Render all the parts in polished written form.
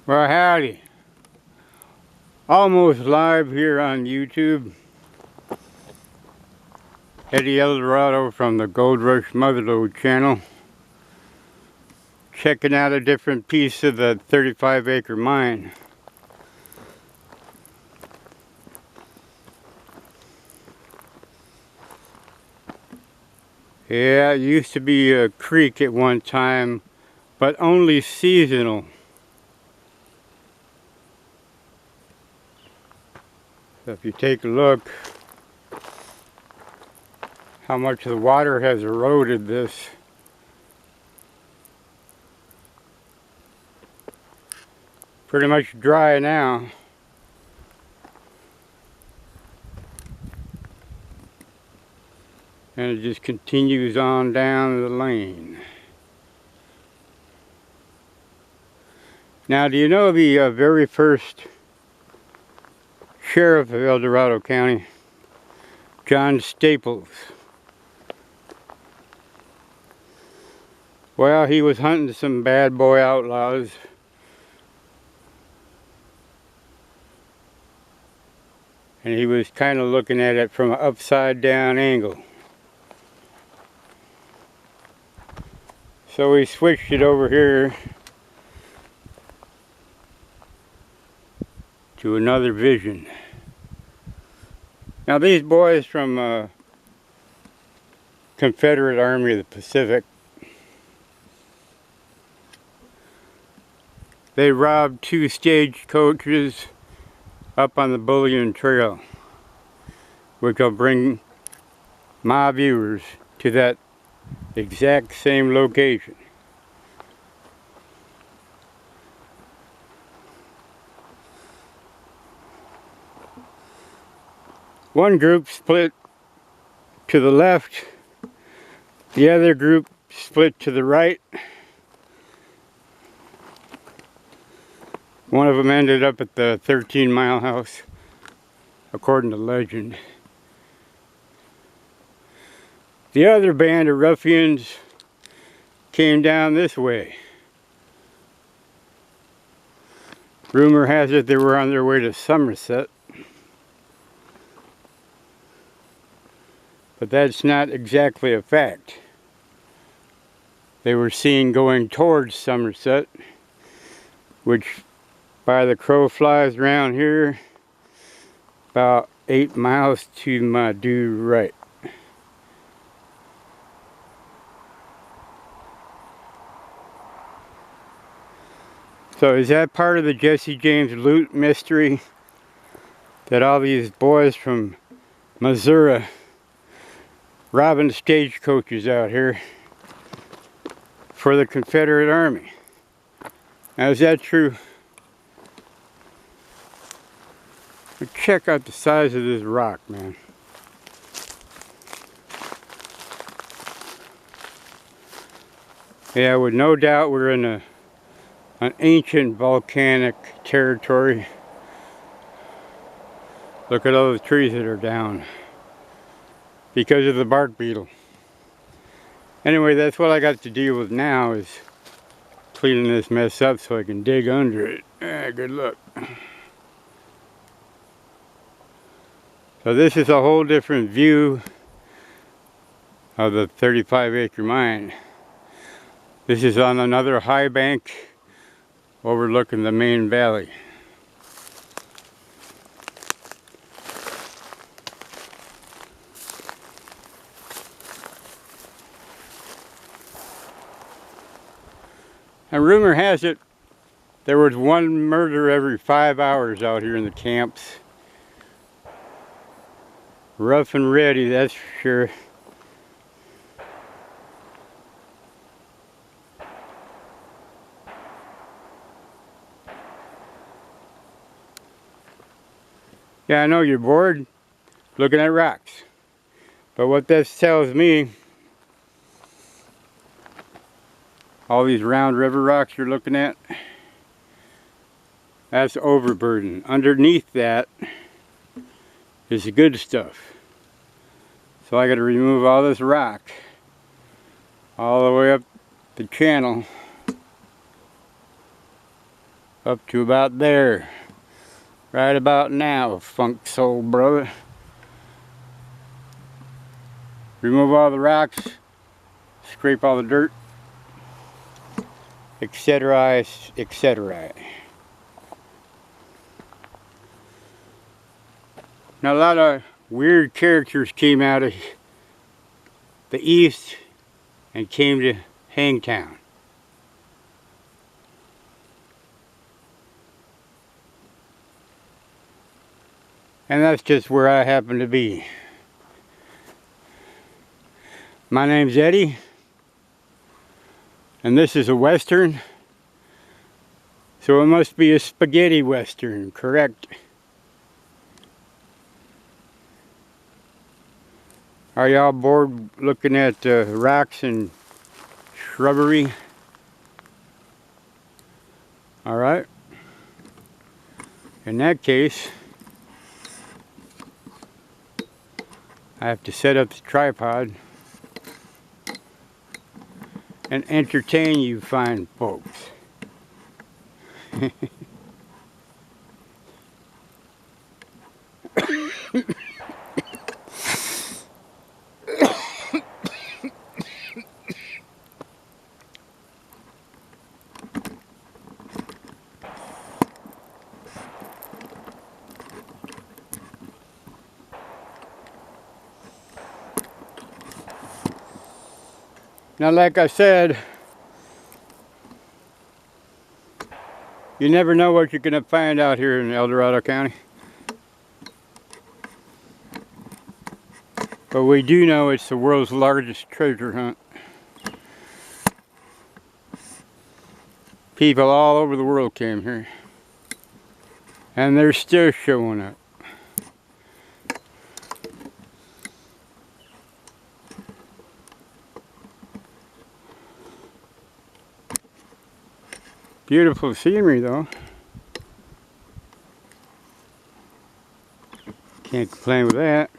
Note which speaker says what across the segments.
Speaker 1: Well, howdy. Almost live here on YouTube. Eddie Eldorado from the Gold Rush Motherlode channel. Checking out a different piece of the 35-acre mine. Yeah, it used to be a creek at one time, but only seasonal. So if you take a look how much the water has eroded this. Pretty much dry now. And it just continues on down the lane. Now, do you know the very first sheriff of El Dorado County, John Staples? Well, he was hunting some bad boy outlaws. And he was kind of looking at it from an upside down angle. So we switched it over here to another vision. Now these boys from Confederate Army of the Pacific, they robbed 2 stagecoaches up on the Bullion Trail, which will bring my viewers to that exact same location. One group split to the left, the other group split to the right. One of them ended up at the 13-mile house, according to legend. The other band of ruffians came down this way. Rumor has it they were on their way to Somerset. But that's not exactly a fact. They were seen going towards Somerset, which by the crow flies around here, about 8 miles to my due right. So is that part of the Jesse James loot mystery? That all these boys from Missouri robbing stagecoaches out here for the Confederate Army? Now, is that true? But check out the size of this rock, man. Yeah, with no doubt we're in an ancient volcanic territory. Look at all the trees that are down because of the bark beetle. Anyway, that's what I got to deal with now, is cleaning this mess up so I can dig under it. Good luck. So this is a whole different view of the 35-acre mine. This is on another high bank overlooking the main valley. And rumor has it there was one murder every 5 hours out here in the camps. Rough and ready, that's for sure. Yeah, I know you're bored looking at rocks. But what this tells me, all these round river rocks you're looking at, that's overburden. Underneath that is the good stuff. So I got to remove all this rock all the way up the channel Up to about there. Right about now, funk soul brother. Remove all the rocks, scrape all the dirt, etc., etc. Now a lot of weird characters came out of the east and came to Hangtown. And that's just where I happen to be. My name's Eddie, and this is a Western, so it must be a spaghetti Western, correct? Are y'all bored looking at rocks and shrubbery? Alright. In that case, I have to set up the tripod and entertain you fine folks. Now, like I said, you never know what you're going to find out here in El Dorado County. But we do know it's the world's largest treasure hunt. People all over the world came here. And they're still showing up. Beautiful scenery though. Can't complain with that.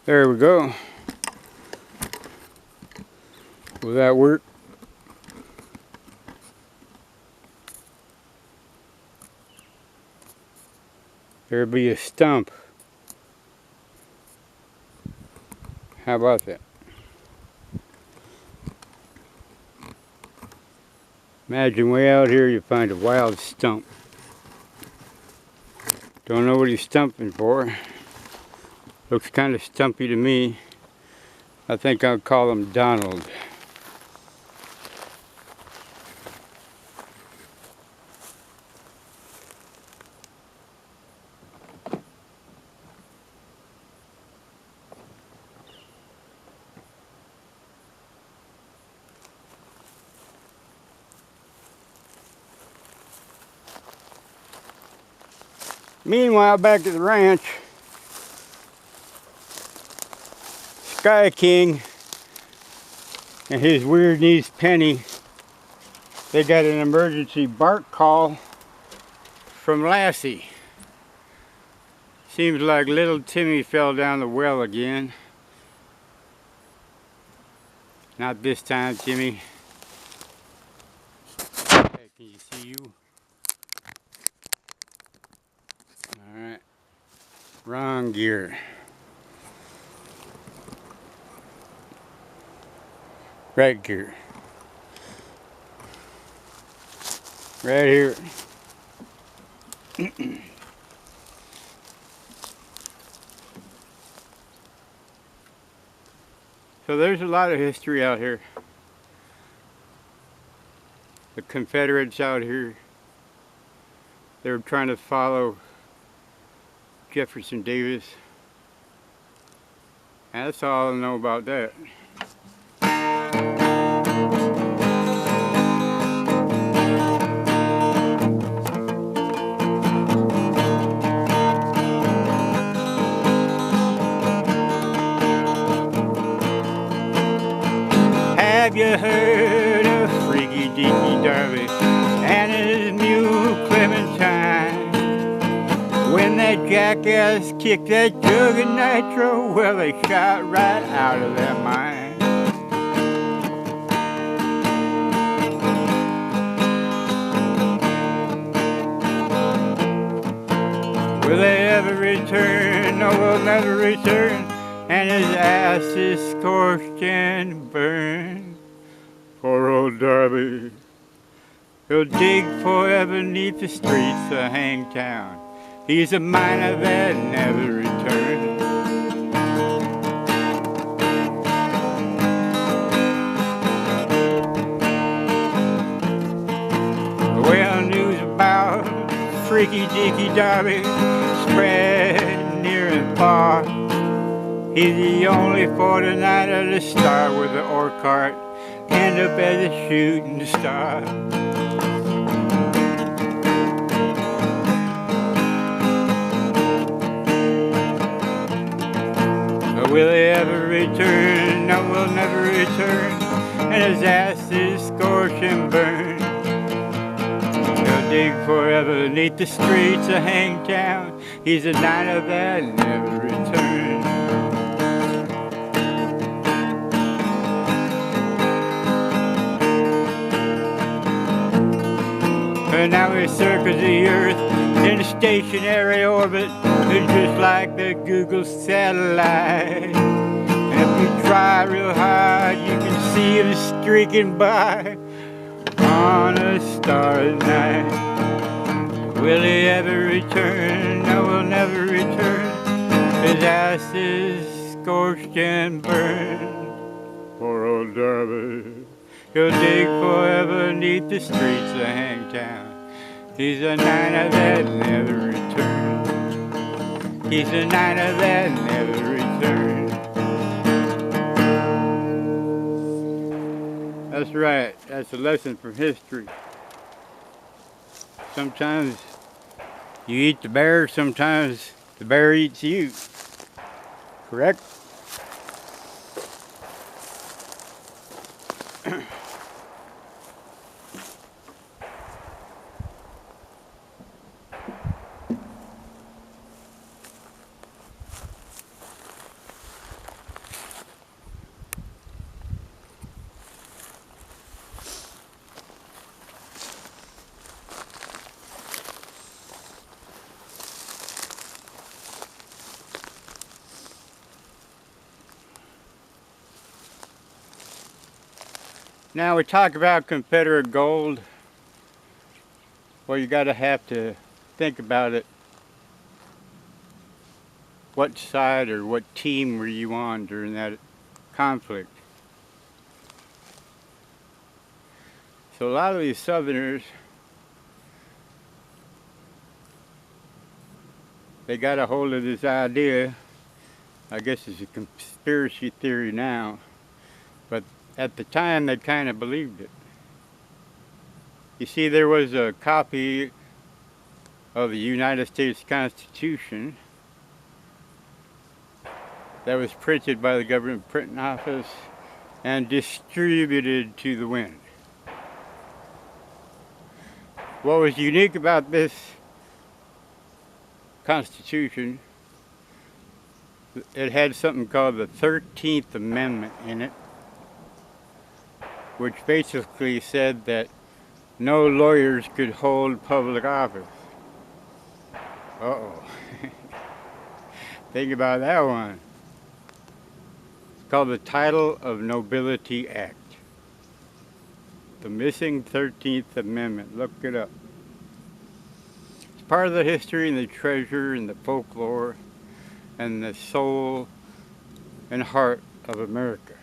Speaker 1: There we go. Will that work? There'll be a stump. How about that? Imagine way out here you find a wild stump. Don't know what he's stumping for. Looks kind of stumpy to me. I think I'll call him Donald. Meanwhile, back at the ranch, Sky King and his weird niece Penny, they got an emergency bark call from Lassie. Seems like little Timmy fell down the well again. Not this time, Timmy. Hey, can you see you? Alright. Wrong gear. Right gear. Right here. So there's a lot of history out here. The Confederates out here, they were trying to follow Jefferson Davis. And that's all I know about that. Have you heard of Freaky Deaky Darby and his mule Clementine? When that jackass kicked that jug of nitro, well, they shot right out of their mind. Will they ever return? No, we'll never return. And his ass is scorched and burned. Poor old Darby. He'll dig forever neath the streets of Hangtown. He's a miner that never returned. Well, news about Freaky Dicky Darby spread near and far. He's the only 49er to start with the ore cart, end up as a shooting star. But will he ever return? No, we'll never return. And his ass is scorched and burned. He'll dig forever beneath the streets of Hangtown. He's a niner that never returned. And now he circles the earth in a stationary orbit, just like the Google satellite. And if you try real hard, you can see him streaking by on a starry night. Will he ever return? No, we'll never return. His ass is scorched and burned. Poor old Darby. He'll dig forever beneath the streets of Hangtown. He's a niner that never returned. He's a niner that never returned. That's right. That's a lesson from history. Sometimes you eat the bear, sometimes the bear eats you. Correct? Now we talk about Confederate gold. Well, you gotta have to think about it. What side or what team were you on during that conflict? So a lot of these Southerners, they got a hold of this idea. I guess it's a conspiracy theory now, but at the time they kind of believed it. You see, there was a copy of the United States Constitution that was printed by the government printing office and distributed to the wind. What was unique about this Constitution, it had something called the 13th Amendment in it, which basically said that no lawyers could hold public office. Uh-oh. Think about that one. It's called the Title of Nobility Act. The missing 13th Amendment. Look it up. It's part of the history and the treasure and the folklore and the soul and heart of America.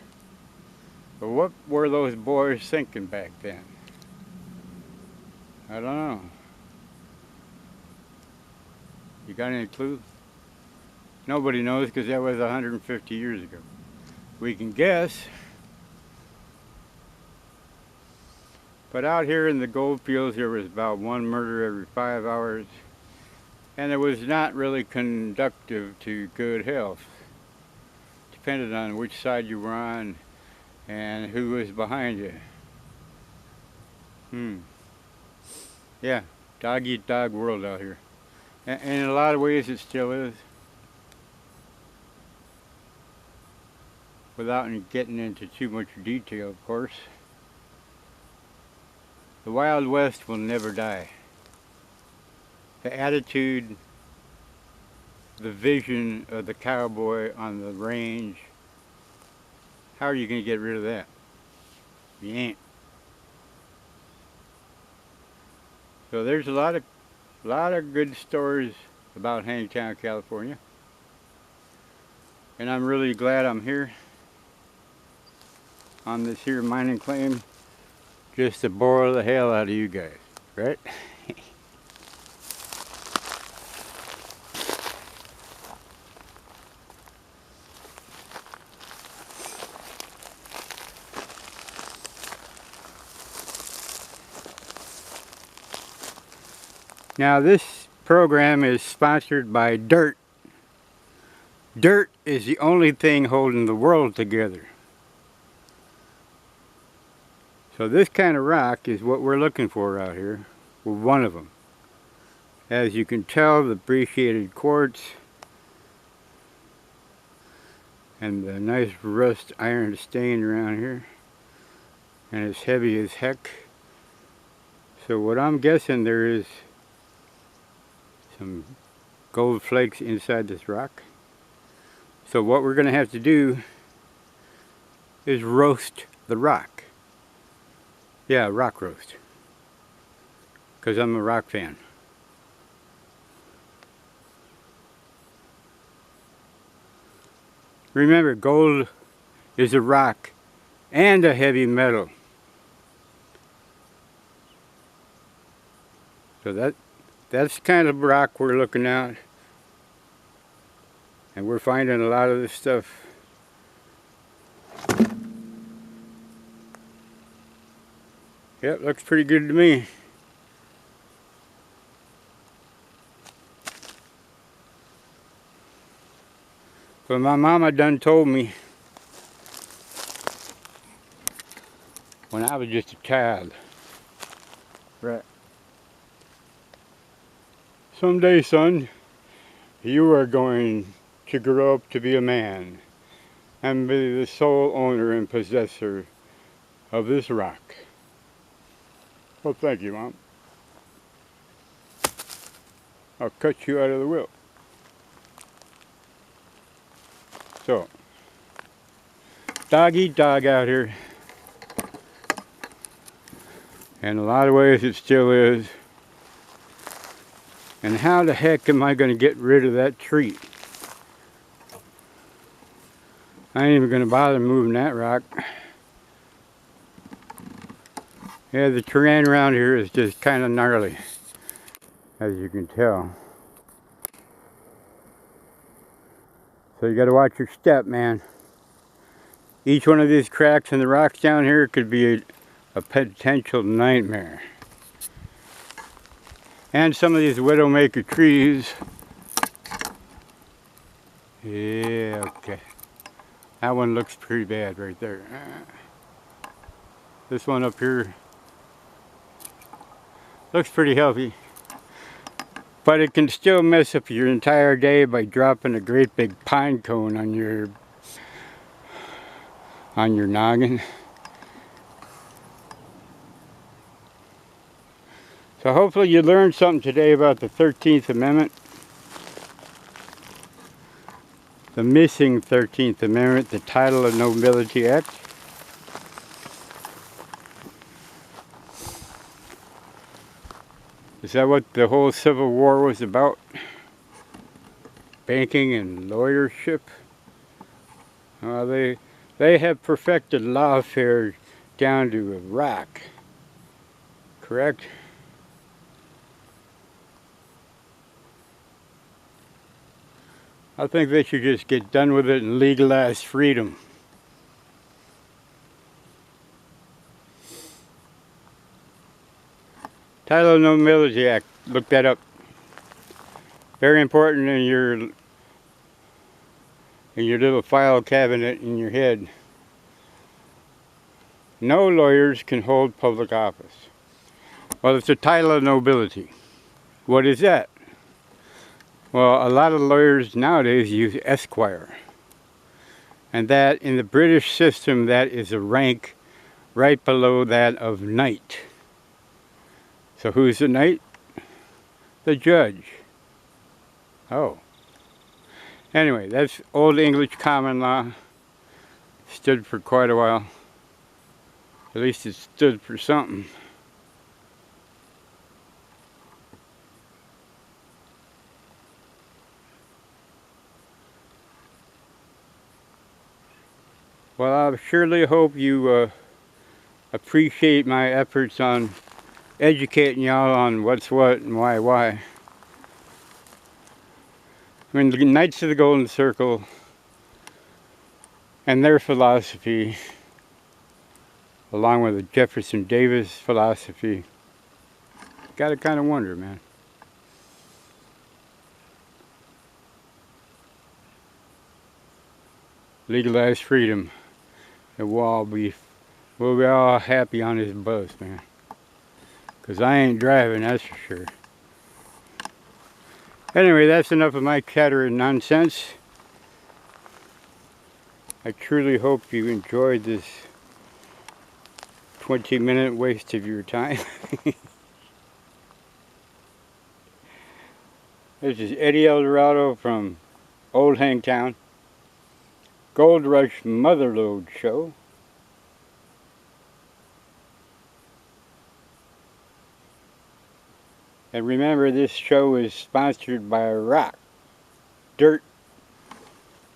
Speaker 1: But what were those boys thinking back then? I don't know. You got any clue? Nobody knows, because that was 150 years ago. We can guess. But out here in the gold fields, there was about one murder every 5 hours. And it was not really conducive to good health. Depended on which side you were on and who was behind you. Yeah, dog eat dog world out here. And in a lot of ways it still is. Without getting into too much detail, of course. The Wild West will never die. The attitude, the vision of the cowboy on the range, how are you going to get rid of that? You ain't. So there's a lot of good stories about Hangtown, California. And I'm really glad I'm here on this here mining claim just to bore the hell out of you guys, right? Now this program is sponsored by dirt. Dirt is the only thing holding the world together. So this kind of rock is what we're looking for out here. We're one of them. As you can tell, the brecciated quartz and the nice rust iron stain around here. And it's heavy as heck. So what I'm guessing, there is some gold flakes inside this rock. So what we're going to have to do is roast the rock. Yeah, rock roast. Because I'm a rock fan. Remember, gold is a rock and a heavy metal. So that's the kind of rock we're looking at. And we're finding a lot of this stuff. Yep, looks pretty good to me. But my mama done told me when I was just a child, right? Someday, son, you are going to grow up to be a man and be the sole owner and possessor of this rock. Well, thank you, Mom. I'll cut you out of the will. So, dog eat dog out here. In a lot of ways it still is. And how the heck am I going to get rid of that tree? I ain't even going to bother moving that rock. Yeah, the terrain around here is just kind of gnarly, as you can tell. So you got to watch your step, man. Each one of these cracks in the rocks down here could be a potential nightmare. And some of these widowmaker trees. Yeah, okay. That one looks pretty bad right there. This one up here looks pretty healthy. But it can still mess up your entire day by dropping a great big pine cone on your noggin. So hopefully you learned something today about the 13th Amendment. The missing 13th Amendment, the Title of Nobility Act. Is that what the whole Civil War was about? Banking and lawyership? They have perfected lawfare down to a rock. Correct? I think they should just get done with it and legalize freedom. Title of Nobility Act. Look that up. Very important in your little file cabinet in your head. No lawyers can hold public office. Well, it's a title of nobility. What is that? Well, a lot of lawyers nowadays use Esquire. And that, in the British system, that is a rank right below that of knight. So who's the knight? The judge. Oh. Anyway, that's Old English common law. Stood for quite a while. At least it stood for something. Well, I surely hope you appreciate my efforts on educating y'all on what's what and why. I mean, the Knights of the Golden Circle and their philosophy, along with the Jefferson Davis philosophy, gotta kind of wonder, man. Legalized freedom, and we'll be all happy on this bus, man. Cause I ain't driving, that's for sure. Anyway, that's enough of my chatter and nonsense. I truly hope you enjoyed this 20-minute waste of your time. This is Eddie Eldorado from Old Hangtown. Gold Rush Motherlode Show. And remember, this show is sponsored by Rock. Dirt.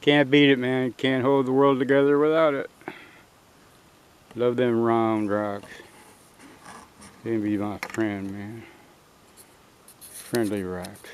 Speaker 1: Can't beat it, man. Can't hold the world together without it. Love them round rocks. They be my friend, man. Friendly rocks.